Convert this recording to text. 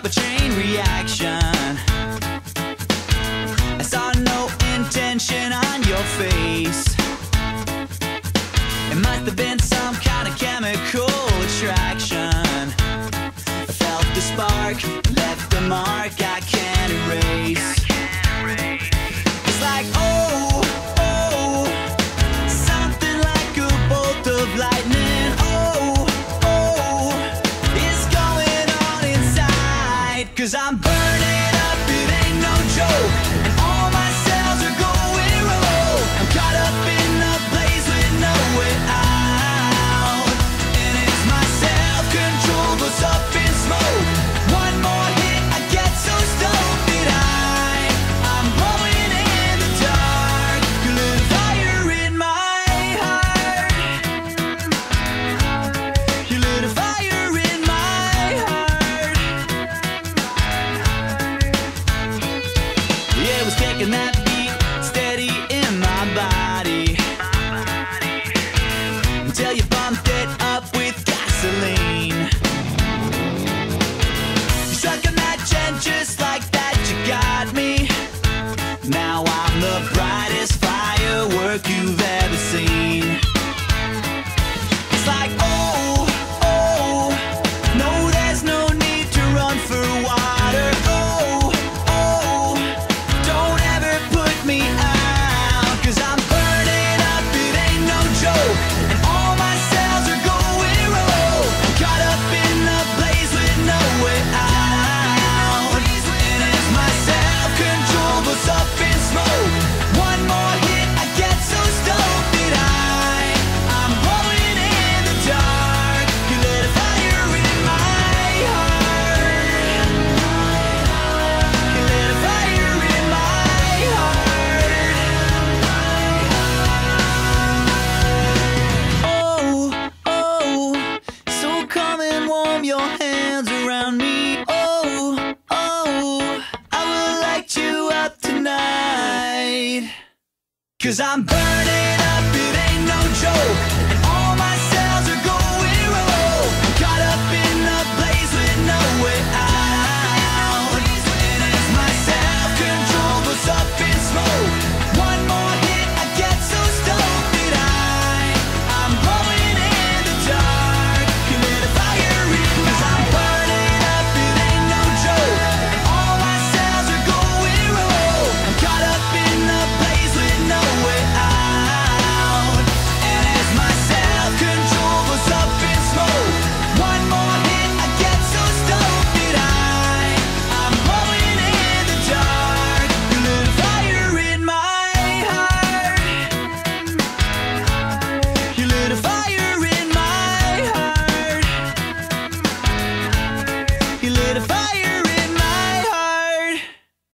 a chain reaction. I saw no intention on your face. It must have been some kind of chemical attraction. I felt the spark, left a mark I can't erase. It's like, oh, oh, something like a bolt of lightning. Oh, oh, it's going on inside. 'Cause I'm burning up, it ain't no joke. And all my cells are going rogue. I'm caught up in a blaze with no way out. And it's my self-control goes up in smoke. One more hit, I get so stoked that I'm blowing in the dark. You lit a fire in my heart. You lit a fire in my heart. Yeah, it was taking that beat steady in my body until you bumped it up with gasoline. You struck a match and just like that you got me. Now I'm the brightest firework you've ever seen. It's like, oh, oh, no, there's no need to run for water. Oh, oh, don't ever put me out. 'Cause I'm burning up, it ain't no joke. And all my cells are going rogue. I'm caught up in a blaze with no way out. And as my self-control goes up in smoke, one more hit, I get so stoked that I'm blowing in the dark. You lit a fire in my heart. You lit a fire in my heart. Oh, oh, so come and warm your hands around me. Oh, oh, I will light you up tonight. 'Cause I'm burning up, it ain't no joke. And all my cells are going rogue. I'm caught up in a blaze with no way out. And as my self-control goes up in smoke, one more hit, I get so stoked that I'm blowing in the dark. You lit a fire in my heart. 'Cause I'm burning up, it ain't no joke. And all my cells are going rogue. I'm caught up in a blaze with no way out. And as my self-control goes up in smoke, one more hit, I get so stoked that I'm blowing in the dark. You lit a fire in my heart. You lit a fire in my heart. You lit a fire.